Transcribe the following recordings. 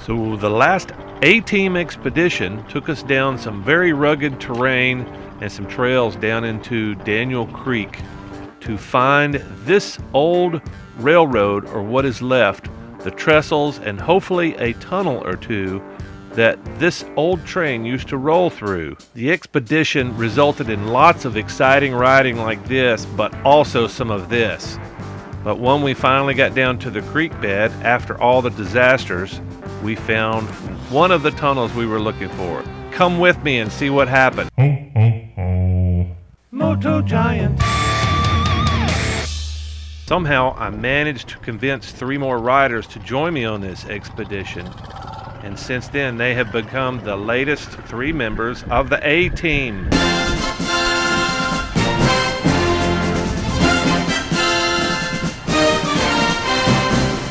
So the last A-team expedition took us down some very rugged terrain and some trails down into Daniel Creek to find this old railroad, or what is left, the trestles, and hopefully a tunnel or two that this old train used to roll through. The expedition resulted in lots of exciting riding like this, but also some of this. But when we finally got down to the creek bed, after all the disasters, we found one of the tunnels we were looking for. Come with me and see what happened. Moto Giant. Somehow I managed to convince 3 more riders to join me on this expedition. And since then, they have become the latest 3 members of the A-team.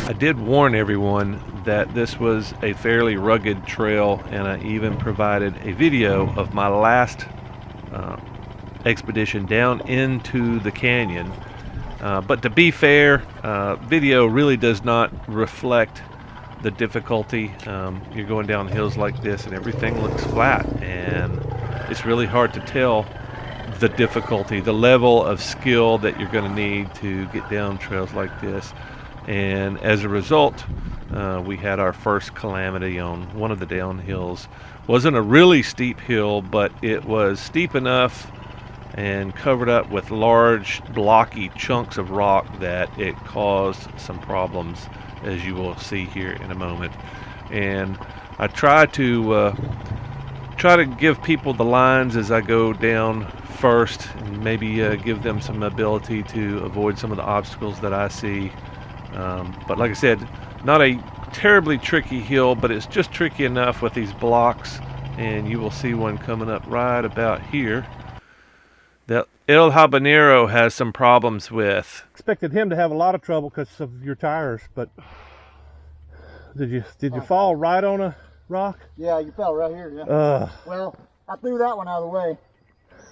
I did warn everyone that this was a fairly rugged trail, and I even provided a video of my last expedition down into the canyon. But to be fair, video really does not reflect the difficulty. You're going down hills like this and everything looks flat, and it's really hard to tell the difficulty, the level of skill that you're going to need to get down trails like this. And as a result, we had our first calamity on one of the downhills. Wasn't a really steep hill, but it was steep enough and covered up with large blocky chunks of rock that it caused some problems, as you will see here in a moment. And I try to give people the lines as I go down first, and maybe give them some ability to avoid some of the obstacles that I see. But like I said, not a terribly tricky hill, but it's just tricky enough with these blocks, and you will see one coming up right about here that El Habanero has some problems with. Expected him to have a lot of trouble because of your tires, but did you fall right on a rock? Yeah, you fell right here. Yeah. Well, I threw that one out of the way.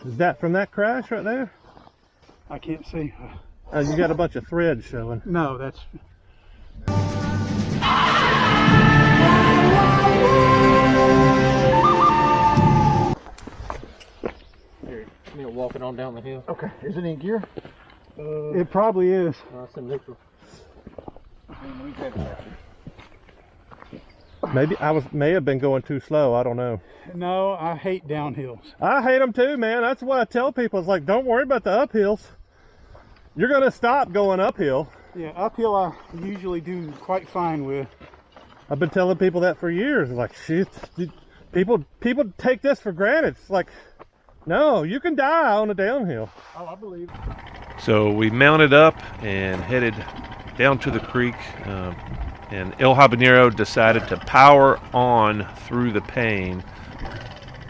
Is that from that crash right there? I can't see. You got a bunch of threads showing. No, that's. Here, me walking on down the hill. Okay. Is it in gear? It probably is. It's in neutral. Maybe may have been going too slow. I don't know. No, I hate downhills. I hate them too, man. That's what I tell people. It's like, don't worry about the uphills. You're gonna stop going uphill. Yeah, uphill I usually do quite fine with. I've been telling people that for years. Like, shit, people take this for granted. It's like, no, you can die on a downhill. Oh, I believe. So we mounted up and headed down to the creek, and El Habanero decided to power on through the pain.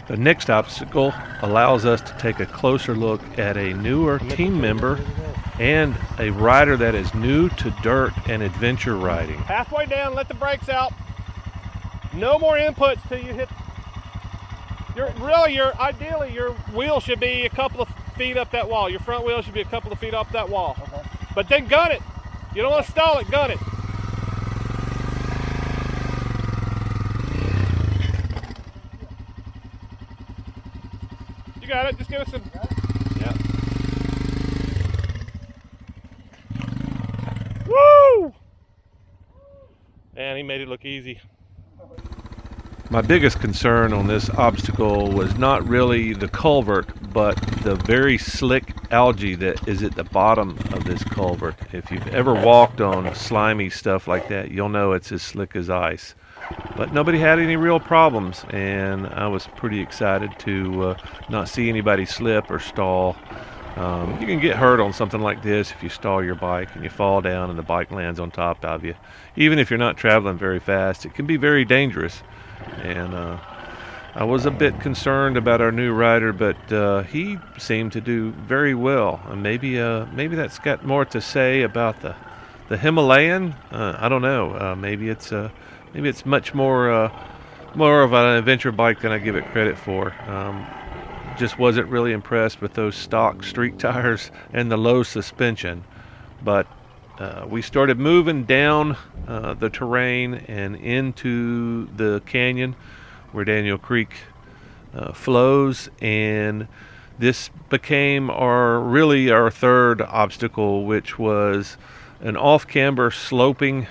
The next obstacle allows us to take a closer look at a newer team member and a rider that is new to dirt and adventure riding. Halfway down, let the brakes out. No more inputs till you hit. Ideally, your wheel should be a couple of feet up that wall. Your front wheel should be a couple of feet up that wall. Okay. But then gun it. You don't want to stall it, gun it. You got it, just give us some. Yeah. Woo! And he made it look easy. My biggest concern on this obstacle was not really the culvert, but the very slick algae that is at the bottom of this culvert. If you've ever walked on slimy stuff like that, you'll know it's as slick as ice. But nobody had any real problems, and I was pretty excited to not see anybody slip or stall. You can get hurt on something like this if you stall your bike and you fall down and the bike lands on top of you. Even if you're not traveling very fast, it can be very dangerous. And I was a bit concerned about our new rider, but he seemed to do very well. And maybe that's got more to say about the Himalayan. I don't know. Maybe it's much more of an adventure bike than I give it credit for. Just wasn't really impressed with those stock street tires and the low suspension. But we started moving down the terrain and into the canyon where Daniel Creek flows, and this became our third obstacle, which was an off-camber sloping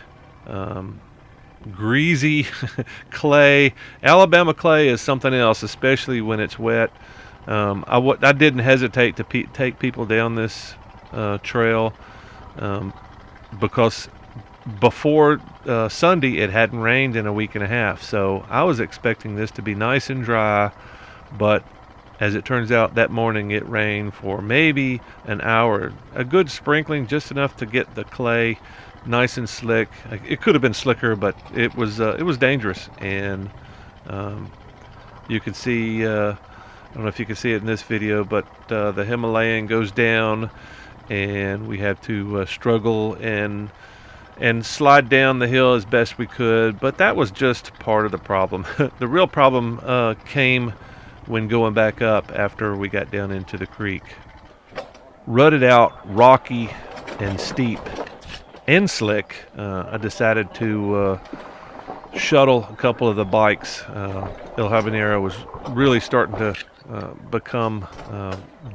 greasy clay. Alabama clay is something else, especially when it's wet. I didn't hesitate to take people down this trail because before Sunday it hadn't rained in a week and a half, so I was expecting this to be nice and dry, but as it turns out, that morning it rained for maybe an hour, a good sprinkling, just enough to get the clay nice and slick. It could have been slicker, but it was dangerous. And you can see, I don't know if you can see it in this video, but the Himalayan goes down, and we had to struggle and slide down the hill as best we could. But that was just part of the problem. The real problem came when going back up after we got down into the creek. Rutted out, rocky, and steep, and slick, I decided to shuttle a couple of the bikes. El Habanero was really starting to become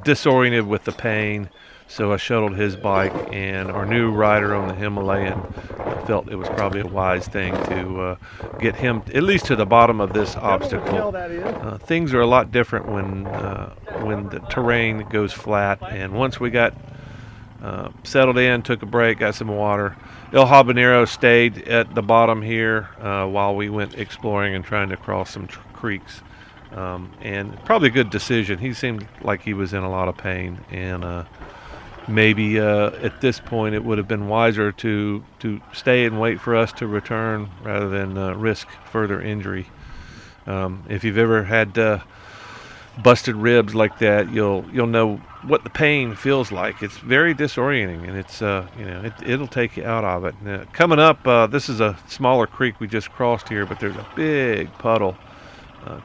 disoriented with the pain, so I shuttled his bike, and our new rider on the Himalayan felt it was probably a wise thing to get him at least to the bottom of this obstacle. Things are a lot different when the terrain goes flat, and once we got settled in, took a break, got some water, El Habanero stayed at the bottom here while we went exploring and trying to cross some creeks. And probably a good decision. He seemed like he was in a lot of pain, and maybe at this point it would have been wiser to stay and wait for us to return rather than risk further injury. If you've ever had busted ribs like that, you'll know what the pain feels like. It's very disorienting, and it's it'll take you out of it. Now, coming up, this is a smaller creek we just crossed here, but there's a big puddle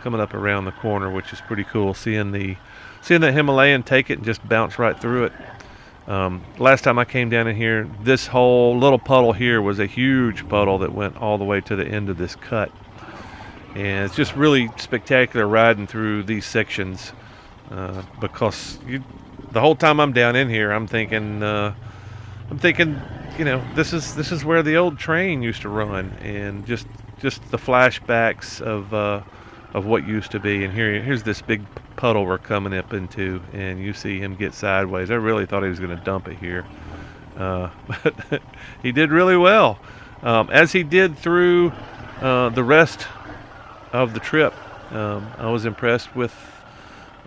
coming up around the corner, which is pretty cool. Seeing the Himalayan take it and just bounce right through it. Last time I came down in here, this whole little puddle here was a huge puddle that went all the way to the end of this cut. And it's just really spectacular riding through these sections because the whole time I'm down in here, I'm thinking, this is where the old train used to run, and just the flashbacks of what used to be. And here's this big puddle we're coming up into, and you see him get sideways. I really thought he was going to dump it here, but he did really well, as he did through the rest of the trip. I was impressed with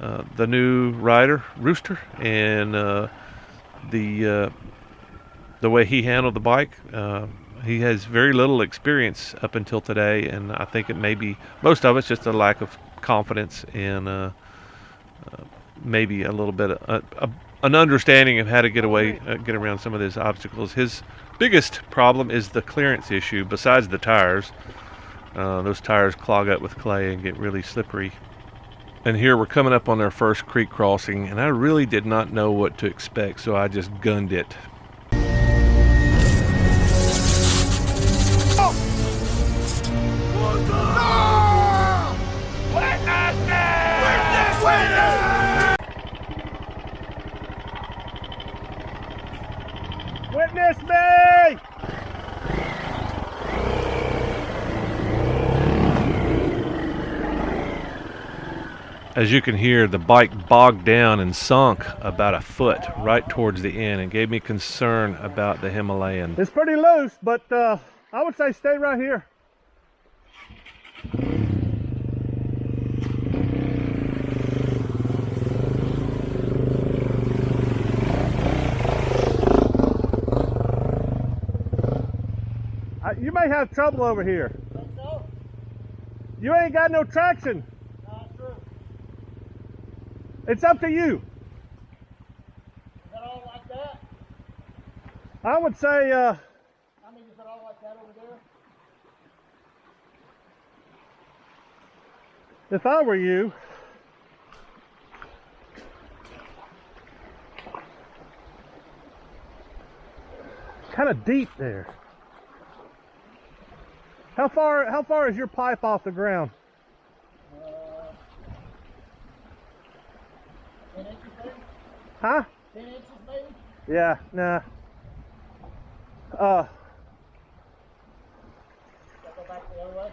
the new rider, Rooster, and the way he handled the bike. He has very little experience up until today, and I think it may be most of it's just a lack of confidence and maybe a little bit of an understanding of how to get around some of these obstacles. His biggest problem is the clearance issue. Besides the tires, those tires clog up with clay and get really slippery. And here we're coming up on our first creek crossing, and I really did not know what to expect, so I just gunned it. Witness me! As you can hear, the bike bogged down and sunk about a foot right towards the end and gave me concern about the Himalayan. It's pretty loose, but I would say stay right here. You may have trouble over here. Think so? You ain't got no traction. Not true. It's up to you. Is that all like that? I would say, I mean, is it all like that over there? if I were you, kind kind of deep there. How far is your pipe off the ground? 10 inches maybe? Huh? 10 inches maybe? Yeah, nah. Gotta go back the other way?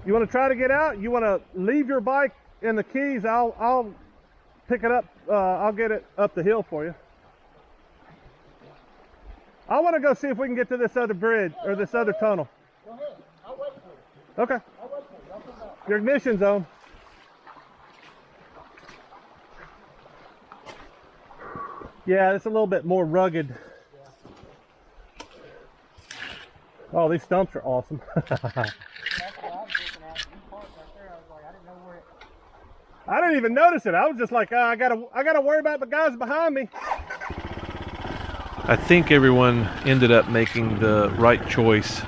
You want to try to get out? You want to leave your bike in the keys? I'll pick it up. I'll get it up the hill for you. I want to go see if we can get to this other bridge or this other tunnel. Go ahead. I'll wait for you. Okay. I'll wait for you. I'll come back. Your ignition's on. Yeah, it's a little bit more rugged. Oh, these stumps are awesome. I didn't even notice it. I was just like, I gotta worry about the guys behind me. I think everyone ended up making the right choice,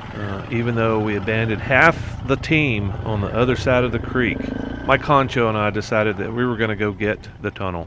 even though we abandoned half the team on the other side of the creek. Mike Concho and I decided that we were going to go get the tunnel.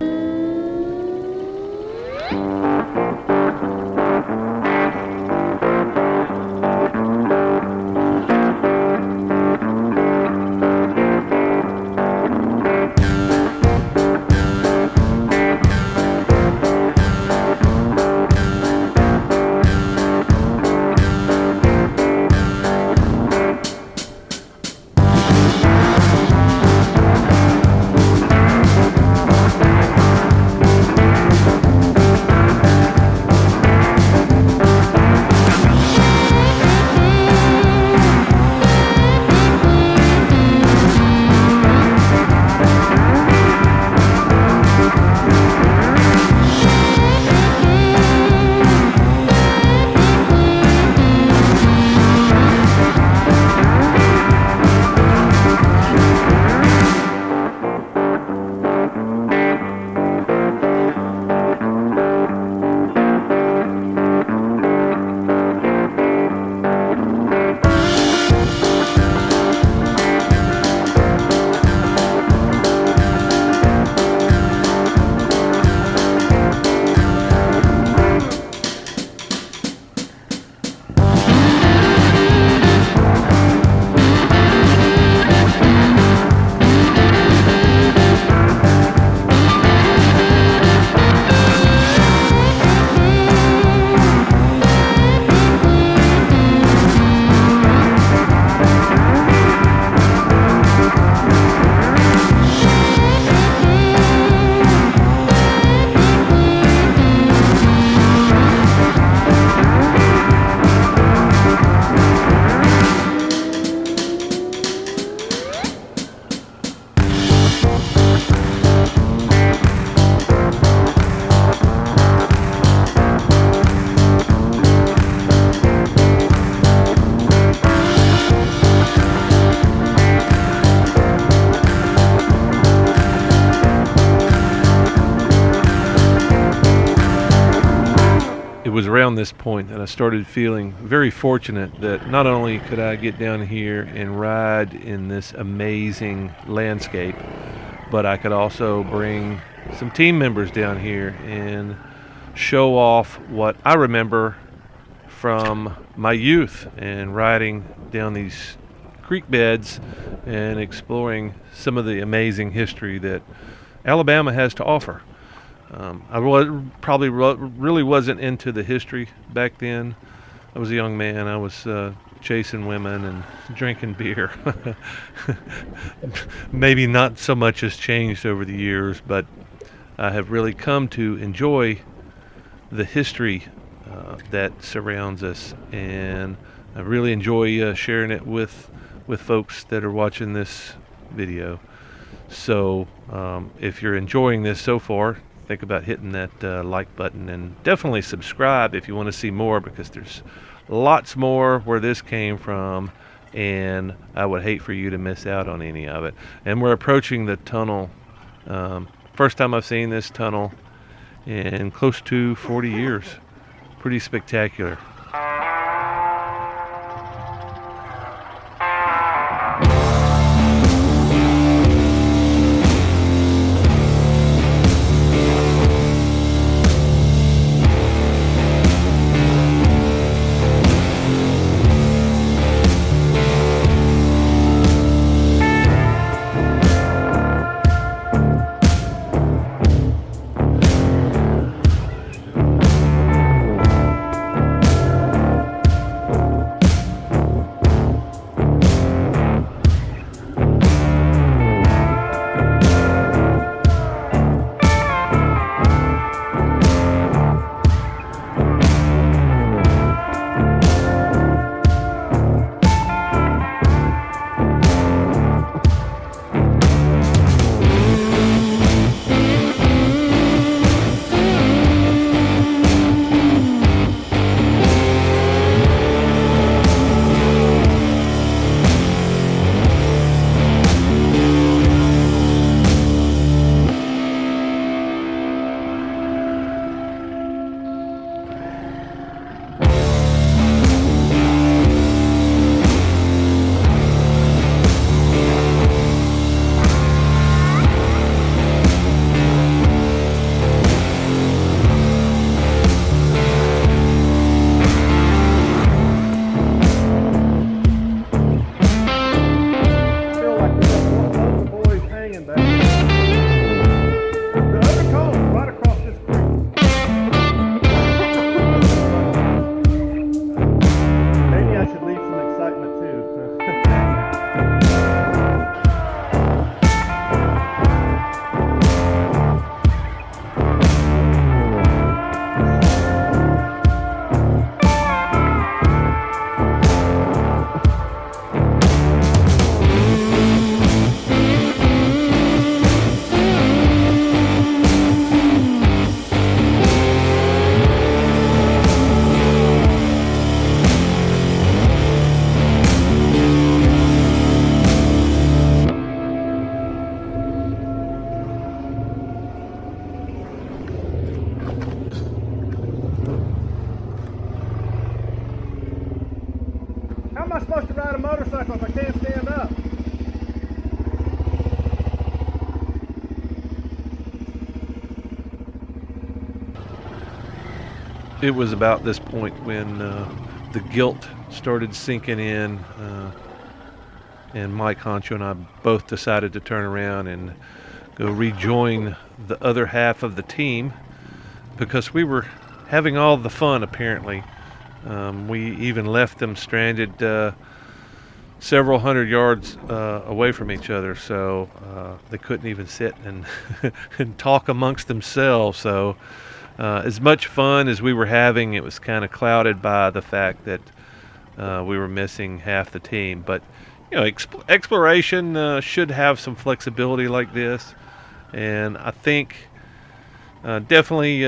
Was around this point that I started feeling very fortunate that not only could I get down here and ride in this amazing landscape, but I could also bring some team members down here and show off what I remember from my youth and riding down these creek beds and exploring some of the amazing history that Alabama has to offer. I really wasn't into the history back then. I was a young man. I was chasing women and drinking beer. Maybe not so much has changed over the years, but I have really come to enjoy the history that surrounds us, and I really enjoy sharing it with folks that are watching this video. So if you're enjoying this so far, think about hitting that like button, and definitely subscribe if you want to see more, because there's lots more where this came from, and I would hate for you to miss out on any of it. And we're approaching the tunnel. First time I've seen this tunnel in close to 40 years. Pretty spectacular. motorcycle if I can't stand up. It was about this point when the guilt started sinking in, and Mike Honcho and I both decided to turn around and go rejoin the other half of the team, because we were having all the fun apparently. We even left them stranded several hundred yards away from each other, so they couldn't even sit and and talk amongst themselves. So as much fun as we were having, it was kind of clouded by the fact that we were missing half the team. But you know, exploration should have some flexibility like this, and I think definitely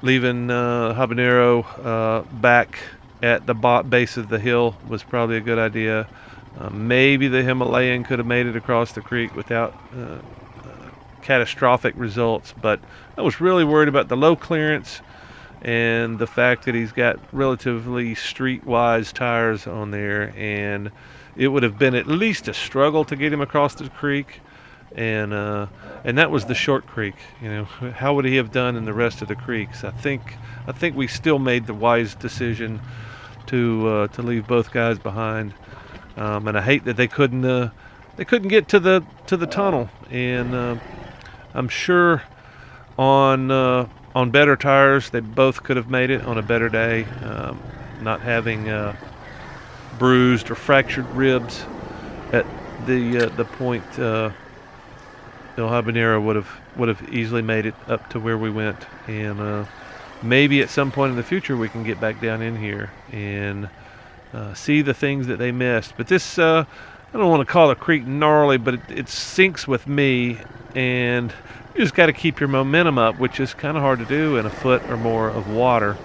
leaving Habanero back at the base of the hill was probably a good idea. Maybe the Himalayan could have made it across the creek without catastrophic results, but I was really worried about the low clearance and the fact that he's got relatively streetwise tires on there, and it would have been at least a struggle to get him across the creek, and that was the short creek. You know, how would he have done in the rest of the creeks? I think we still made the wise decision to leave both guys behind, and I hate that they couldn't get to the tunnel, and I'm sure on better tires they both could have made it on a better day, not having bruised or fractured ribs at the point. El Habanero would have easily made it up to where we went, and maybe at some point in the future we can get back down in here and see the things that they missed. But this, I don't want to call the creek gnarly, but it sinks with me, and you just got to keep your momentum up, which is kind of hard to do in a foot or more of water.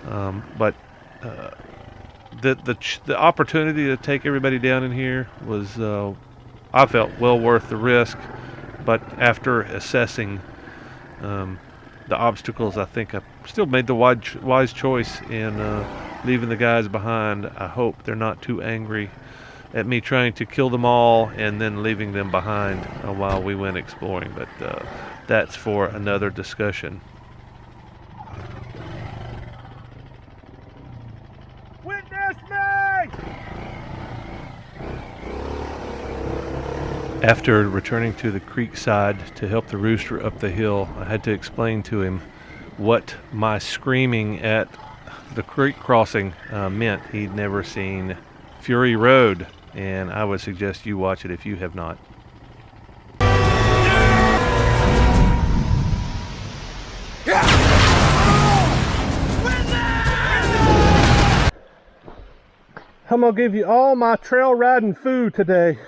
But the opportunity to take everybody down in here was, I felt, well worth the risk. But after assessing the obstacles, I think I still made the wise choice in leaving the guys behind. I hope they're not too angry at me trying to kill them all and then leaving them behind while we went exploring. But that's for another discussion. Witness me! After returning to the creek side to help the rooster up the hill, I had to explain to him what my screaming at the creek crossing meant. He'd never seen Fury Road, and I would suggest you watch it if you have not. I'm gonna give you all my trail riding food today.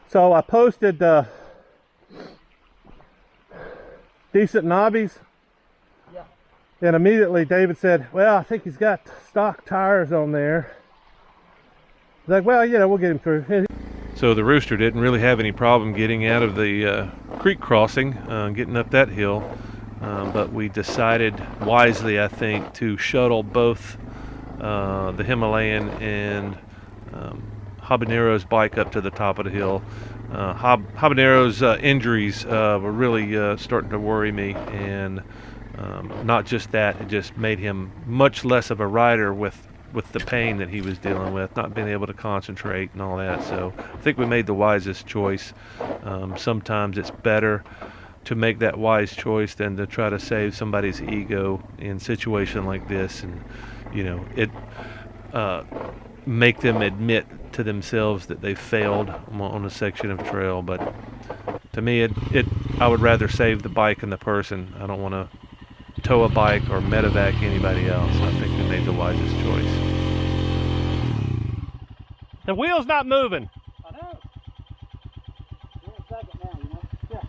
So I posted decent knobbies. Yeah. And immediately David said, well, I think he's got stock tires on there. I was like, well, you know, we'll get him through. So the rooster didn't really have any problem getting out of the creek crossing, getting up that hill. But we decided wisely, I think, to shuttle both the Himalayan and Habanero's bike up to the top of the hill. Habanero's injuries were really starting to worry me, and not just that, it just made him much less of a rider with the pain that he was dealing with, not being able to concentrate and all that. So I think we made the wisest choice. Sometimes it's better to make that wise choice than to try to save somebody's ego in a situation like this, and you know, it make them admit to themselves that they failed on a section of trail. But to me, I would rather save the bike and the person. I don't want to tow a bike or medevac anybody else. I think we made the wisest choice. The wheel's not moving. I know. You're in second now, you know? Yeah.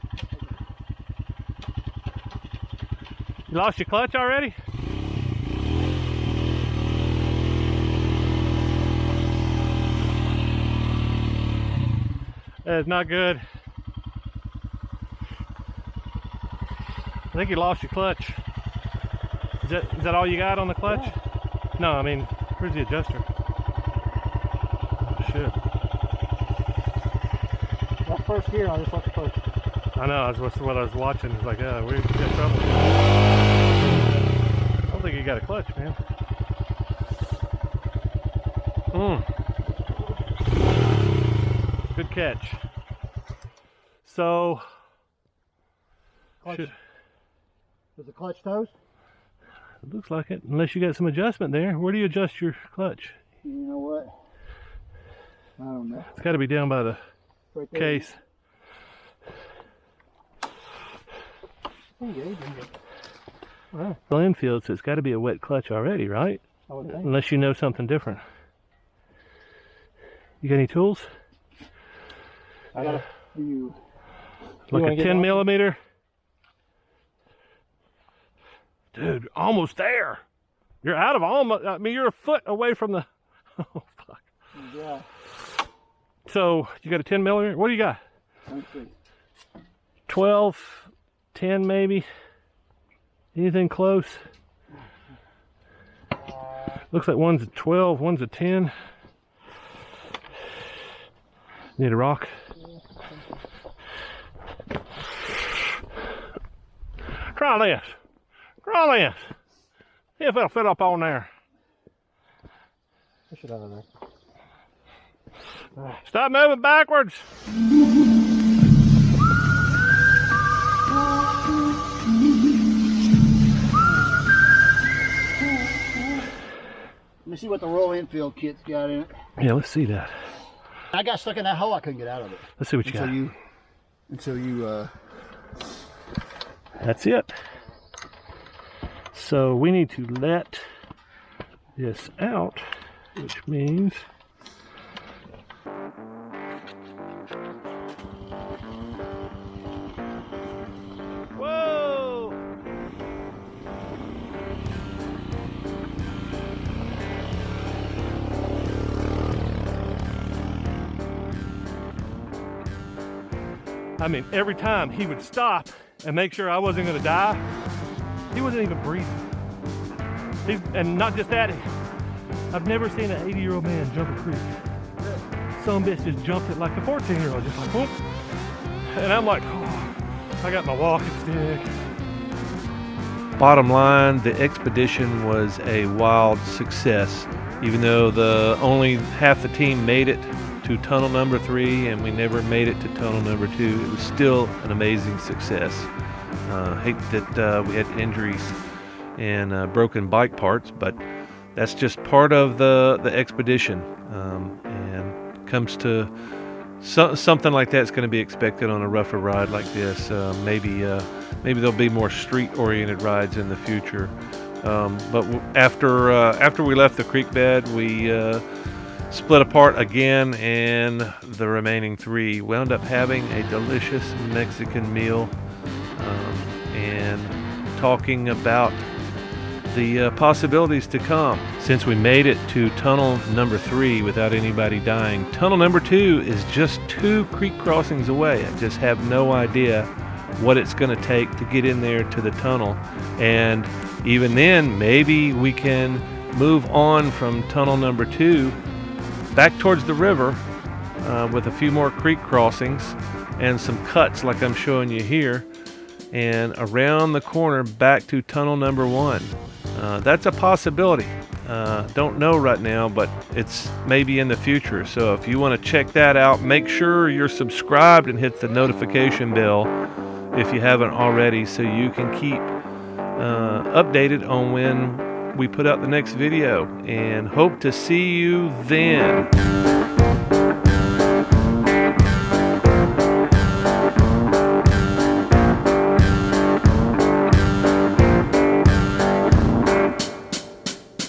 You lost your clutch already? That is not good. I think you lost your clutch. Is that all you got on the clutch? Yeah. No, I mean, where's the adjuster? Shit. That first gear, I just left the clutch. I know, that's what I was watching. It's like, yeah, we got trouble. I don't think you got a clutch, man. Good catch. So, Clutch. should, Is the clutch toast? it looks like it. Unless you got some adjustment there. Where do you adjust your clutch? You know what? I don't know. It's got to be down by the Right there. case. Well, Royal Enfield, so it's got to be a wet clutch already, right? I would think. Unless you know something different. You got any tools? I got a few. Like wanna a get 10 out? millimeter? Dude, almost there. You're out of almost, I mean, you're a foot away from the, oh fuck. Yeah. So, you got a 10 millimeter? What do you got? Let's see. 12, 10 maybe? Anything close? Looks like one's a 12, one's a 10. Need a rock? Try this. Try this. See if it'll fit up on there. Push it out of there. Stop moving backwards. Let me see what the Royal Enfield kit's got in it. Yeah, let's see that. I got stuck in that hole. I couldn't get out of it. Let's see what you got. Until you That's it. So we need to let this out, which means whoa! I mean, every time he would stop and make sure I wasn't going to die, he wasn't even breathing. And not just that, I've never seen an 80-year-old man jump a creek. Some bitch just jumped it like a 14-year-old, just like, whoop. And I'm like, oh, I got my walking stick. Bottom line, the expedition was a wild success. Even though only half the team made it to tunnel number 3 and we never made it to tunnel number 2, it was still an amazing success. Hate that we had injuries and broken bike parts, but that's just part of the expedition, and comes to something like that's going to be expected on a rougher ride like this. Maybe there'll be more street-oriented rides in the future. But after we left the creek bed, we split apart again, and the remaining 3 wound up having a delicious Mexican meal, and talking about the possibilities to come. Since we made it to tunnel number 3 without anybody dying, tunnel number 2 is just 2 creek crossings away. I just have no idea what it's going to take to get in there to the tunnel, and even then maybe we can move on from tunnel number 2 back towards the river with a few more creek crossings and some cuts like I'm showing you here, and around the corner back to tunnel number 1. That's a possibility. Don't know right now, but it's maybe in the future. So if you want to check that out, make sure you're subscribed and hit the notification bell if you haven't already, so you can keep updated on when we put out the next video, and hope to see you then.